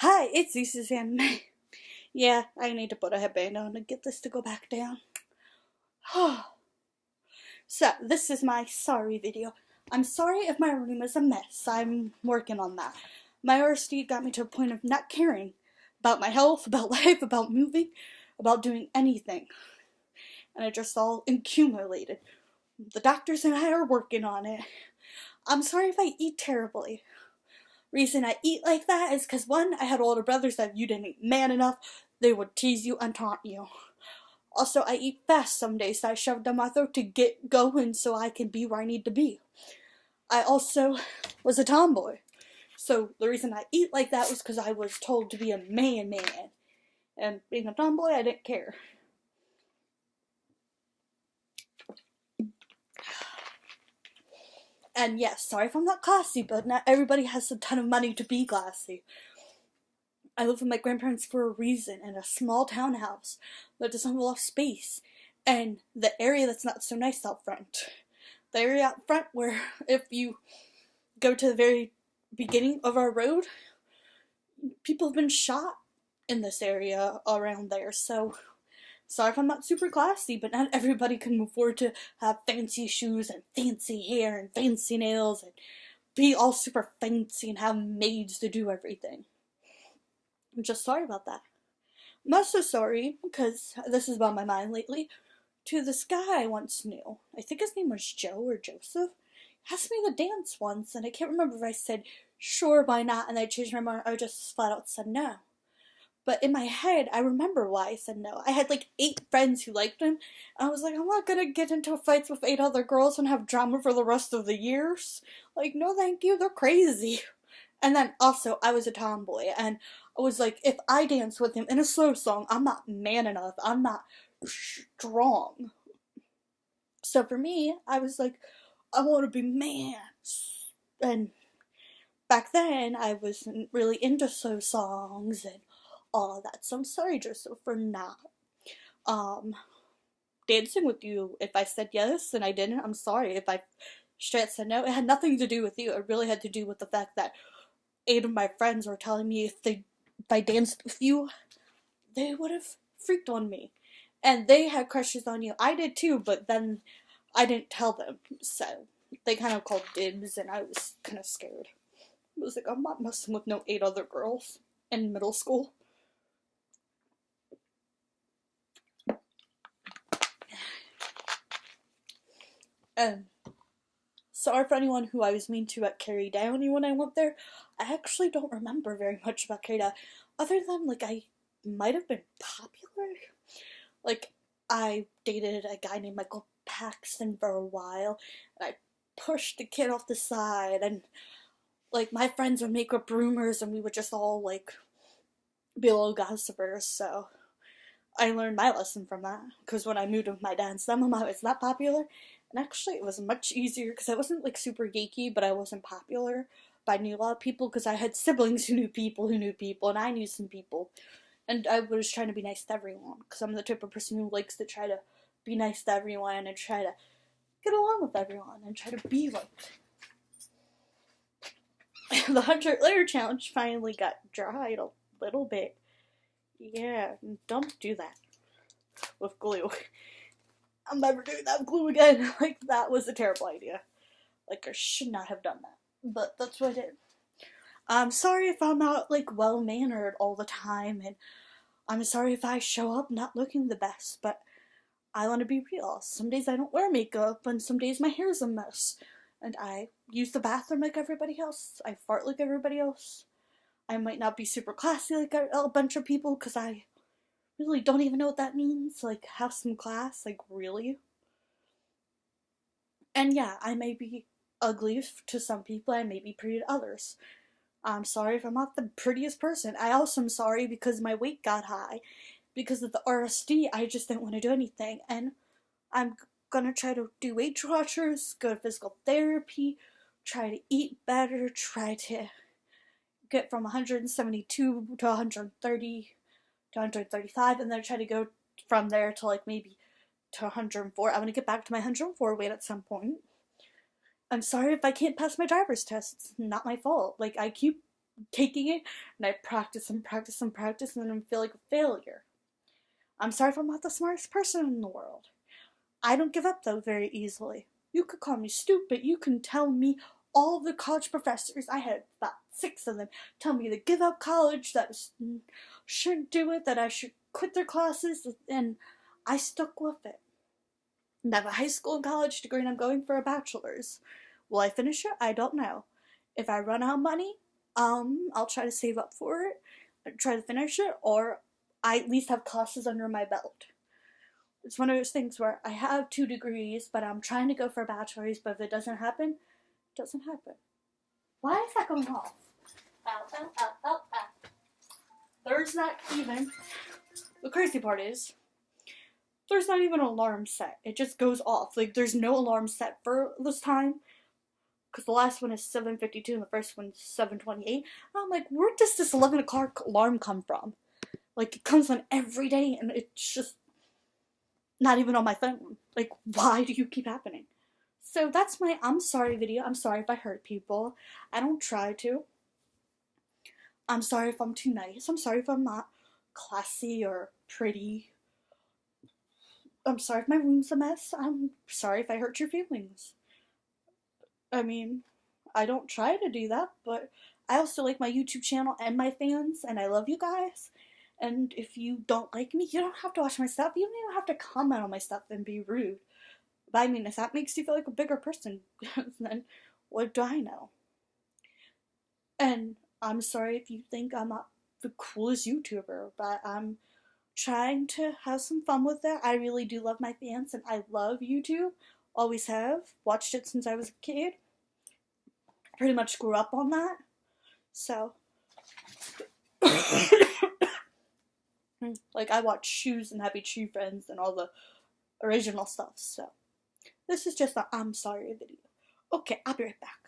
Hi, it's you, Suzanne. Yeah, I need to put a headband on and get this to go back down. So, this is my sorry video. I'm sorry if my room is a mess. I'm working on that. My RSD got me to a point of not caring about my health, about life, about moving, about doing anything. And it just all accumulated. The doctors and I are working on it. I'm sorry if I eat terribly. Reason I eat like that is because one, I had older brothers that if you didn't eat man enough, they would tease you and taunt you. Also, I eat fast some days, so I shove down my throat to get going so I can be where I need to be. I also was a tomboy. So the reason I eat like that was because I was told to be a man. And being a tomboy, I didn't care. And yes, sorry if I'm not classy, but not everybody has a ton of money to be classy. I live with my grandparents for a reason in a small townhouse that doesn't have a lot of space. And the area that's not so nice out front. The area out front where if you go to the very beginning of our road, people have been shot in this area around there. So, sorry if I'm not super classy, but not everybody can afford to have fancy shoes and fancy hair and fancy nails and be all super fancy and have maids to do everything. I'm just sorry about that. I'm also sorry, because this is on my mind lately, to this guy I once knew. I think his name was Joe or Joseph. He asked me to dance once, and I can't remember if I said, sure, why not, and I changed my mind, or I just flat out said no. But in my head, I remember why I said no. I had like 8 friends who liked him, and I was like, I'm not gonna get into fights with 8 other girls and have drama for the rest of the years. Like, no thank you, they're crazy. And then also, I was a tomboy, and I was like, if I dance with him in a slow song, I'm not man enough, I'm not strong. So for me, I was like, I want to be man. And back then, I wasn't really into slow songs and all of that. So I'm sorry, Joseph, for not dancing with you. If I said yes and I didn't, I'm sorry. If I straight said no, it had nothing to do with you. It really had to do with the fact that 8 of my friends were telling me if I danced with you, they would have freaked on me. And they had crushes on you. I did too, but then I didn't tell them. So they kind of called dibs, and I was kind of scared. I was like, I'm not messing with no 8 other girls in middle school. And sorry for anyone who I was mean to at Carrie Downey when I went there. I actually don't remember very much about Carrie Downey, other than, like, I might have been popular. Like, I dated a guy named Michael Paxton for a while, and I pushed the kid off the side, and, like, my friends would make up rumors, and we would just all, like, be little gossipers, so I learned my lesson from that, because when I moved with my dad and stepmom, I was not popular, and actually it was much easier, because I wasn't, like, super geeky, but I wasn't popular, but I knew a lot of people, because I had siblings who knew people, and I knew some people. And I was trying to be nice to everyone, because I'm the type of person who likes to try to be nice to everyone and try to get along with everyone and try to be like. The 100 layer challenge finally got dried a little bit. Yeah, don't do that with glue. I'm never doing that with glue again. Like, that was a terrible idea. Like, I should not have done that. But that's what I did. I'm sorry if I'm not, like, well-mannered all the time, and I'm sorry if I show up not looking the best, but I want to be real. Some days I don't wear makeup, and some days my hair's a mess. And I use the bathroom like everybody else. I fart like everybody else. I might not be super classy like a bunch of people, because I really don't even know what that means. Like, have some class, like, really? And yeah, I may be ugly to some people, I may be pretty to others. I'm sorry if I'm not the prettiest person. I also am sorry because my weight got high. Because of the RSD, I just didn't want to do anything. And I'm gonna try to do Weight Watchers, go to physical therapy, try to eat better, try to get from 172 to 130 to 135, and then try to go from there to, like, maybe to 104. I'm gonna get back to my 104 weight at some point. I'm sorry if I can't pass my driver's test. It's not my fault. Like, I keep taking it, and I practice and practice and practice, and then I feel like a failure. I'm sorry if I'm not the smartest person in the world. I don't give up though very easily. You could call me stupid, you can tell me all of the college professors, I had about 6 of them, tell me to give up college, that I shouldn't do it, that I should quit their classes, and I stuck with it. And I have a high school and college degree, and I'm going for a bachelor's. Will I finish it? I don't know. If I run out of money, I'll try to save up for it, try to finish it, or I at least have classes under my belt. It's one of those things where I have 2 degrees, but I'm trying to go for a bachelor's, but if it doesn't happen, it doesn't happen. Why is that going off? Ow, ow, ow, ow, ow. There's not even, the crazy part is, there's not even an alarm set. It just goes off. Like, there's no alarm set for this time. Because the last one is 7:52 and the first one's 7:28. I'm like, where does this 11 o'clock alarm come from? Like, it comes on every day and it's just not even on my phone. Like, why do you keep happening? So that's my I'm sorry video. I'm sorry if I hurt people. I don't try to. I'm sorry if I'm too nice. I'm sorry if I'm not classy or pretty. I'm sorry if my room's a mess. I'm sorry if I hurt your feelings. I mean, I don't try to do that, but I also like my YouTube channel and my fans, and I love you guys. And if you don't like me, you don't have to watch my stuff. You don't even have to comment on my stuff and be rude. But I mean, if that makes you feel like a bigger person, then what do I know? And I'm sorry if you think I'm not the coolest YouTuber, but I'm trying to have some fun with it. I really do love my fans, and I love YouTube. Always have. Watched it since I was a kid. Pretty much grew up on that. So, like, I watch Shoes and Happy Tree Friends and all the original stuff. So, this is just a I'm sorry video. Okay, I'll be right back.